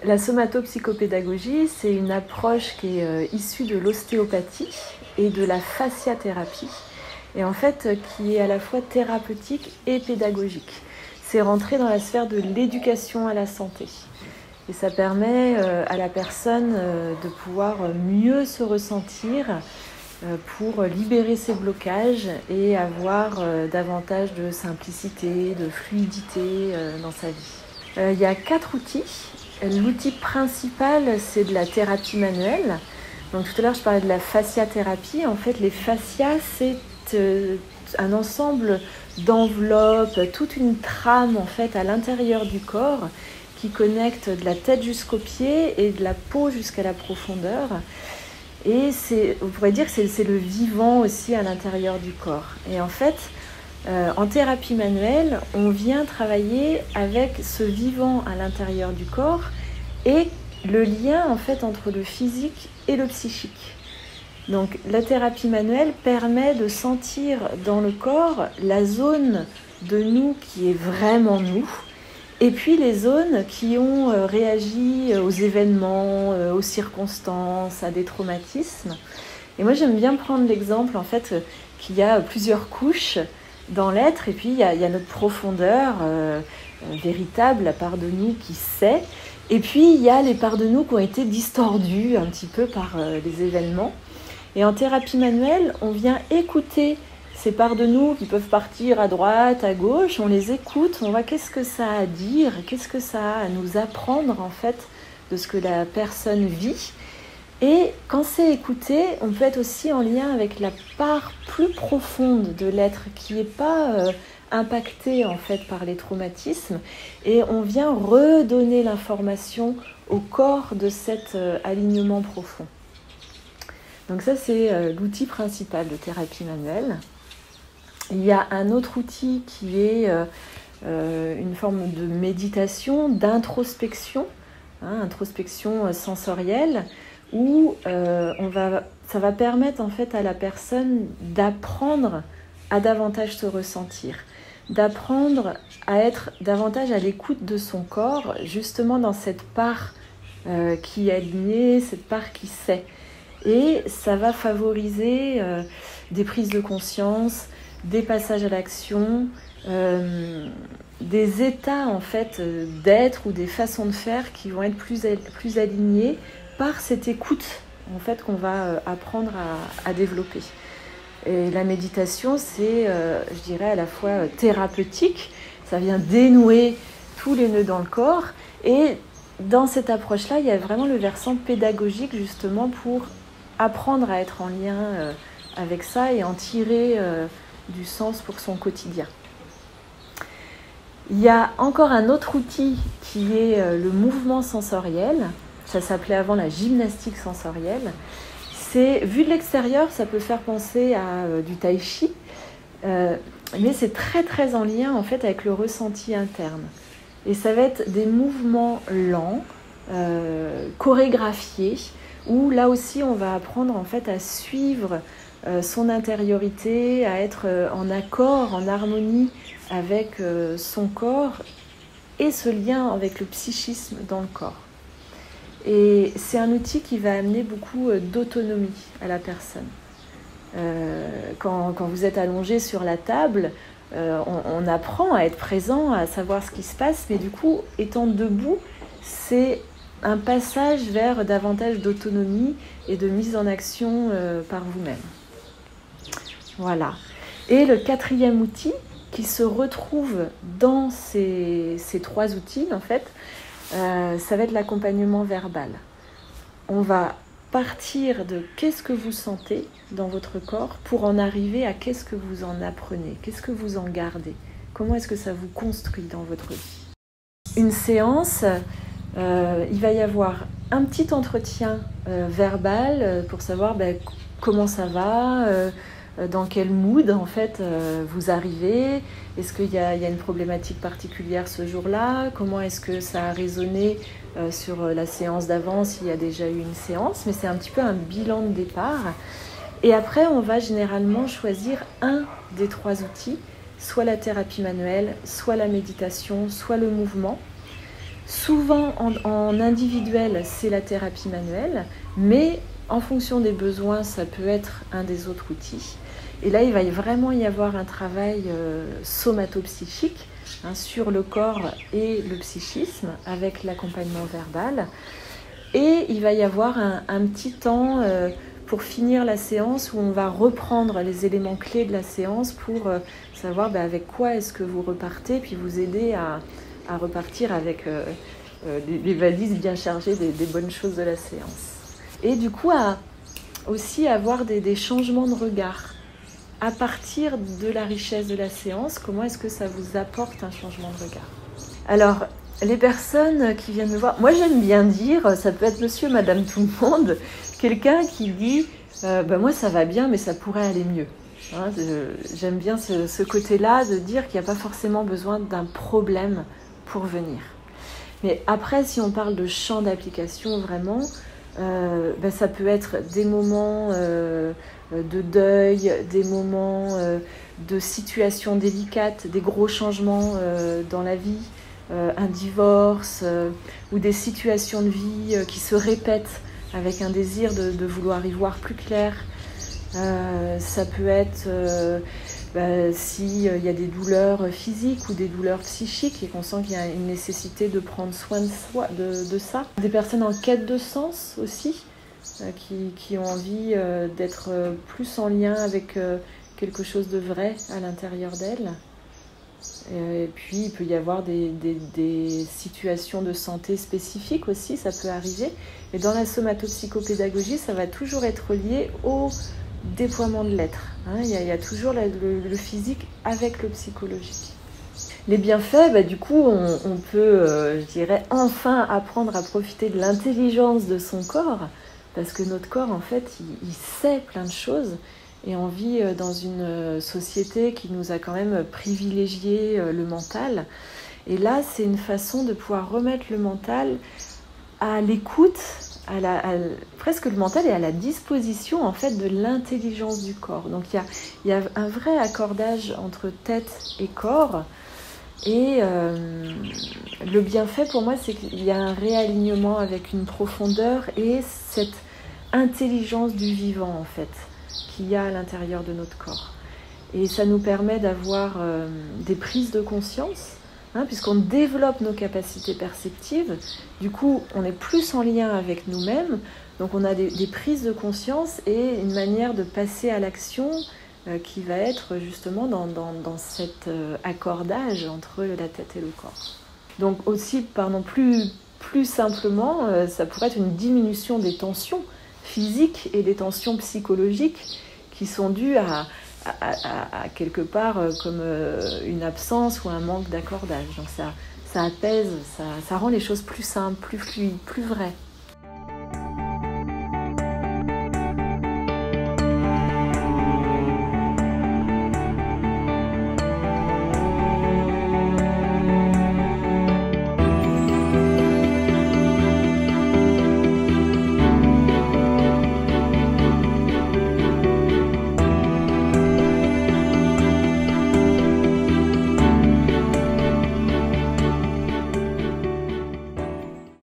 La somatopsychopédagogie, c'est une approche qui est issue de l'ostéopathie et de la fasciathérapie, et en fait qui est à la fois thérapeutique et pédagogique. C'est rentrer dans la sphère de l'éducation à la santé. Et ça permet à la personne de pouvoir mieux se ressentir pour libérer ses blocages et avoir davantage de simplicité, de fluidité dans sa vie. Il y a 4 outils. L'outil principal, c'est de la thérapie manuelle. Donc tout à l'heure, je parlais de la fasciathérapie. En fait, les fascias, c'est un ensemble d'enveloppes, toute une trame en fait à l'intérieur du corps qui connecte de la tête jusqu'aux pieds et de la peau jusqu'à la profondeur. Et on pourrait dire que c'est le vivant aussi à l'intérieur du corps. Et en fait, en thérapie manuelle, on vient travailler avec ce vivant à l'intérieur du corps et le lien en fait entre le physique et le psychique. Donc la thérapie manuelle permet de sentir dans le corps la zone de nous qui est vraiment nous, et puis les zones qui ont réagi aux événements, aux circonstances, à des traumatismes. Et moi j'aime bien prendre l'exemple en fait qu'il y a plusieurs couches dans l'être, et puis il y a notre profondeur véritable, la part de nous qui sait, et puis il y a les parts de nous qui ont été distordues un petit peu par les événements. Et en thérapie manuelle, on vient écouter ces parts de nous qui peuvent partir à droite, à gauche, on les écoute, on voit qu'est-ce que ça a à dire, qu'est-ce que ça a à nous apprendre en fait de ce que la personne vit. Et quand c'est écouté, on peut être aussi en lien avec la part plus profonde de l'être qui n'est pas impactée en fait par les traumatismes, et on vient redonner l'information au corps de cet alignement profond. Donc ça, c'est l'outil principal de thérapie manuelle. Il y a un autre outil qui est une forme de méditation, d'introspection, introspection sensorielle, où ça va permettre en fait à la personne d'apprendre à davantage se ressentir, d'apprendre à être davantage à l'écoute de son corps, justement dans cette part qui est alignée, cette part qui sait. Et ça va favoriser des prises de conscience, des passages à l'action, des états en fait d'être ou des façons de faire qui vont être plus alignés par cette écoute en fait qu'on va apprendre à développer. Et la méditation, c'est, je dirais, à la fois thérapeutique, ça vient dénouer tous les nœuds dans le corps, et dans cette approche-là, il y a vraiment le versant pédagogique justement pour apprendre à être en lien avec ça et en tirer du sens pour son quotidien. Il y a encore un autre outil qui est le mouvement sensoriel. Ça s'appelait avant la gymnastique sensorielle. Vu de l'extérieur, ça peut faire penser à du tai chi, mais c'est très très en lien en fait avec le ressenti interne. Et ça va être des mouvements lents, chorégraphiés, où là aussi on va apprendre en fait à suivre son intériorité, à être en accord, en harmonie avec son corps et ce lien avec le psychisme dans le corps. Et c'est un outil qui va amener beaucoup d'autonomie à la personne. Quand vous êtes allongé sur la table, on apprend à être présent, à savoir ce qui se passe, mais du coup, étant debout, c'est un passage vers davantage d'autonomie et de mise en action par vous-même. Voilà. Et le 4e outil qui se retrouve dans ces 3 outils, en fait, ça va être l'accompagnement verbal. On va partir de qu'est-ce que vous sentez dans votre corps pour en arriver à qu'est-ce que vous en apprenez, qu'est-ce que vous en gardez, comment est-ce que ça vous construit dans votre vie. Une séance, il va y avoir un petit entretien verbal pour savoir comment ça va, dans quel mood en fait vous arrivez, est-ce qu'il y a une problématique particulière ce jour-là, comment est-ce que ça a résonné sur la séance d'avant s'il y a déjà eu une séance, mais c'est un petit peu un bilan de départ. Et après on va généralement choisir un des 3 outils, soit la thérapie manuelle, soit la méditation, soit le mouvement, Souvent en individuel, c'est la thérapie manuelle, mais en fonction des besoins, ça peut être un des autres outils. Et là, il va vraiment y avoir un travail somatopsychique sur le corps et le psychisme avec l'accompagnement verbal. Et il va y avoir un petit temps pour finir la séance où on va reprendre les éléments clés de la séance pour savoir avec quoi est-ce que vous repartez, puis vous aider à repartir avec les valises bien chargées des bonnes choses de la séance. Et du coup, aussi avoir des changements de regard. À partir de la richesse de la séance, comment est-ce que ça vous apporte un changement de regard? Alors, les personnes qui viennent me voir, moi j'aime bien dire, ça peut être monsieur, madame, tout le monde, quelqu'un qui dit moi ça va bien mais ça pourrait aller mieux. J'aime bien ce côté-là de dire qu'il n'y a pas forcément besoin d'un problème pour venir. Mais après, si on parle de champ d'application vraiment, ça peut être des moments de deuil, des moments de situations délicates, des gros changements dans la vie, un divorce ou des situations de vie qui se répètent avec un désir de vouloir y voir plus clair. Ça peut être s'il y a des douleurs physiques ou des douleurs psychiques et qu'on sent qu'il y a une nécessité de prendre soin de ça. Des personnes en quête de sens aussi, qui ont envie d'être plus en lien avec quelque chose de vrai à l'intérieur d'elles. Et puis il peut y avoir des situations de santé spécifiques aussi, ça peut arriver. Et dans la somatopsychopédagogie, ça va toujours être lié au déploiement de l'être. Il y a toujours le physique avec le psychologique. Les bienfaits, du coup, on peut, je dirais, enfin apprendre à profiter de l'intelligence de son corps, parce que notre corps, en fait, il sait plein de choses. Et on vit dans une société qui nous a quand même privilégié le mental. Et là, c'est une façon de pouvoir remettre le mental à l'écoute, presque le mental est à la disposition en fait de l'intelligence du corps. Donc il y a un vrai accordage entre tête et corps. Et le bienfait pour moi, c'est qu'il y a un réalignement avec une profondeur et cette intelligence du vivant en fait qu'il y a à l'intérieur de notre corps. Et ça nous permet d'avoir des prises de conscience, puisqu'on développe nos capacités perceptives. Du coup, on est plus en lien avec nous-mêmes, donc on a des prises de conscience et une manière de passer à l'action qui va être justement dans cet accordage entre la tête et le corps. Donc aussi, plus simplement, ça pourrait être une diminution des tensions physiques et des tensions psychologiques qui sont dues à quelque part comme une absence ou un manque d'accordage. Donc ça apaise, ça rend les choses plus simples, plus fluides, plus vraies.